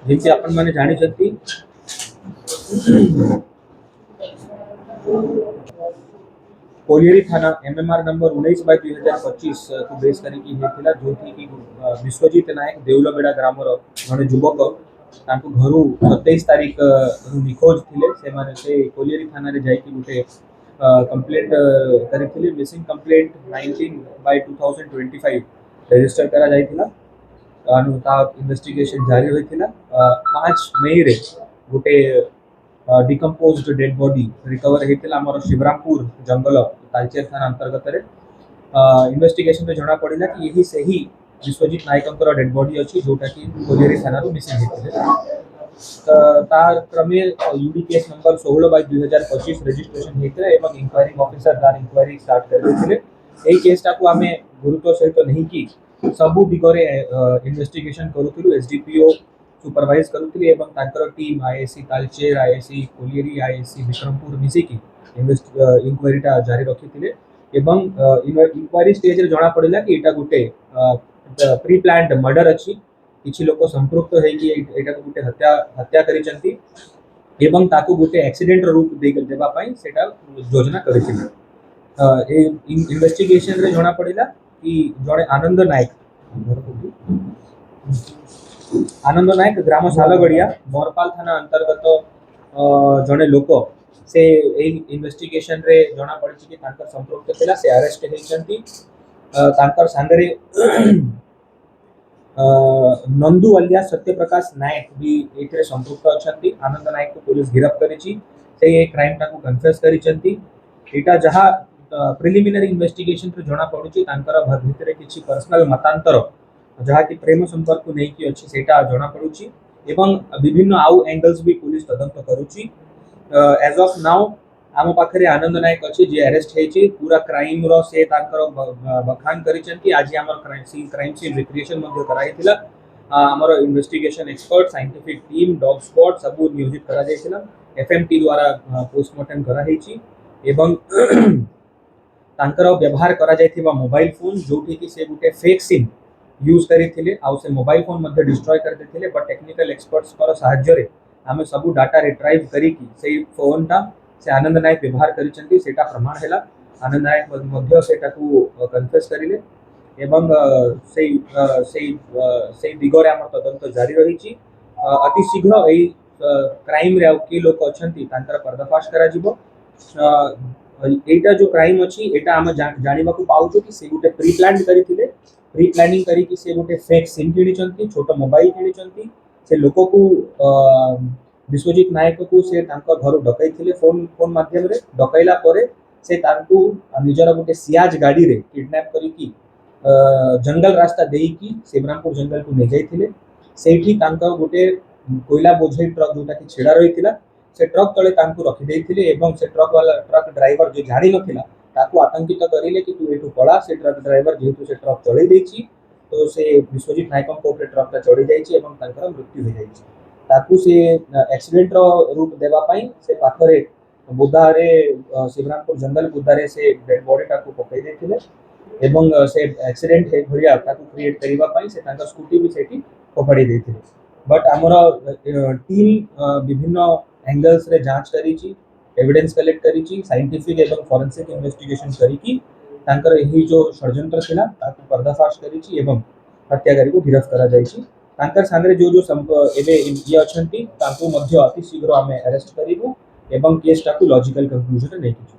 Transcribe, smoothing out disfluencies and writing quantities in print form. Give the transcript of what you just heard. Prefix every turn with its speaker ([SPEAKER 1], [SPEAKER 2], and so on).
[SPEAKER 1] ଯେମିତି ଆପଣମାନେ ଜାଣିଛନ୍ତି कोलियरी थाना एमएमआर नंबर 19/2025 को बेस करिकी हेतिला जोथि कि विश्वजीत नायक देउलबेड़ा ग्रामर जने युवक तांको घरु 27 तारीख निखोज थिले से माने से कोलियरी थाना रे जाई कि गुटे कंप्लेंट करिथिले मिसिंग कंप्लेंट 19/2025 रजिस्टर करा जाइथिला आणि ता इन्वेस्टिगेशन जारी होइथिला 5 मई रे गुटे डिकम्पोज्ड डेड बॉडी रिकवर होता आम शिवरामपुर जंगल तालचेर थाना अंतर्गत इन्वेस्टिगेशन में जना पड़ा कि यही से ही विश्वजीत नायक डेड बॉडी अच्छी जोटा कि कोलियरी थाना मिसिंग होते तार क्रमे यूडी केस नंबर 16/2025 रजिस्ट्रेशन होता इंक्वायरिंग ऑफिसर तार इंक्वायरी स्टार्ट करते केसटा को आम गुरुत्व सहित नहीं कि सबू दिगरे इन्वेस्टिगेशन करूँ एसडीपीओ सुपरवाइज करूँ एवं तांकर team ISC Talcher ISC colliery ISC Vikrampur मिसिकी इंक्वायरीटा जारी रखी एवं इंक्वायरी स्टेज रे जना पड़ा कि एटा गुटे प्री प्लान्ड मर्डर अच्छी किछि लोक संपृक्त होइकी एटा गुटे हत्या हत्या करिसंती एवं ताकू गुटे एक्सीडेंट रूप देबा पई सेटा योजना करिसिला ए इन्वेस्टिगेशन रे जना पड़ा कि जड़े आनंद नायक आनंद नायक ग्राम सालगड़िया मोरपाल थाना अंतर्गत जड़े लोक से इन्वेस्टिगेशन रे जना पड़ी कि तांकर संपृक्त थिला से अरेस्ट होइचंती तांकर संगरे नंदू अलिया सत्यप्रकाश नायक भी एथरे संपृक्त अछंती आनंद नायक को पुलिस गिरफ्त करिछि से ए क्राइम टाकू कन्फेस करिसंती एटा जहा प्रिलिमिनरी इन्वेस्टिगेशन रे जना पडुछि तांकर भितरे किछि पर्सनल मतांतर जहाँ की प्रेम संपर्क को नहीं कि अच्छी सेटा जना पड़ुछि एवं विभिन्न आउ एंगल्स भी पुलिस तदंत करूछि एज ऑफ नाउ आम पाखरे आनंद नायक अच्छी जे अरेस्ट हेछि पूरा क्राइम रो से तांकर बखान करिसंती आज हमर क्राइम सीन रिक्रिएशन मध्ये कराइथिला हमर investigation expert scientific team dog squad सबु नियोजित करा जायथिला एफएमटी द्वारा पोस्टमार्टम करा हेछि एवं तांकर व्यवहार करा जायथिबा मोबाइल फोन जोठी कि से गुटे फेक सिम यूज करिथिले आउ से मोबाइल फोन मध्ये डिस्ट्रॉय कर देथिले बट टेक्निकल एक्सपर्ट्स पर सहाय्य रे आमे सब डाटा रिट्राइव करिकी से फोन टा से आनंद नायक व्यवहार करिसंती सेटा प्रमाण हैला आनंद नायक मध्ये सेटा को कन्फेस करिले एवं से दिगरे हमर तदंत जारी रहिछि अति शीघ्र एई क्राइम रे के लोक अछंती तांकर पर्दाफाश करा जिवो एटा जो क्राइम अछि एटा हम जानिबा को पाउछु कि से गुटे प्री प्लान्ड करिथिले प्री प्लानिंग करी कि से गोटे फेक सिम किनिचंती छोट मोबाइल किनिचंती से लोक को विश्वजीत नायक को से तांको घर डकैथिले फोन माध्यम रे डकैला परे से तांको निजर गोटे सियाज गाड़ी रे किडनैप करी कि जंगल रास्ता देई कि शिवरामपुर जंगल को ले जाइथिले सेठी तांको गोटे कोयला बोझई ट्रक जोटा कि छेड़ा रहिथिला से ट्रक तले तांको रखि देइथिले एवं से ट्रक ड्राइवर जो जानि नथिला ताकू आतंकित करिले कि तू एठू पळा से ट्रक ड्राइवर जेहेतु से ट्रक चढ़ई देछि तो से विश्वजीत नायक को ट्रक चढ़ी जाइछि एवं तांकर मृत्यु हो जाइछि ताकू से एक्सीडेंट रो रूप देबा पई से पाखरे बुदारे शिवरामपुर जंगल बुदारे से डेड बॉडी टाकू पकई देथिले एवं से एक्सीडेंट हे भरिया ताकू क्रिएट करिबा पई से तांकर स्कूटी भी सेठी फोपाडी देथिले बट हमर टीम विभिन्न एंगल्स रे जांच करिछि एविडेंस कलेक्ट करिछि साइंटिफिक एवं फोरेंसिक इन्वेस्टिगेशन करिछि तांकर एही जो षड्यंत्र थिला ताकू पर्दाफाश करिछि एवं हत्याकारी को गिरफ्त करा जाइछि तांकर सामने जो जो एबे ये अछंती ताकू मध्य अति शीघ्र हमें अरेस्ट करिबु एवं केस टाकू लॉजिकल कंक्लूजन नै किछु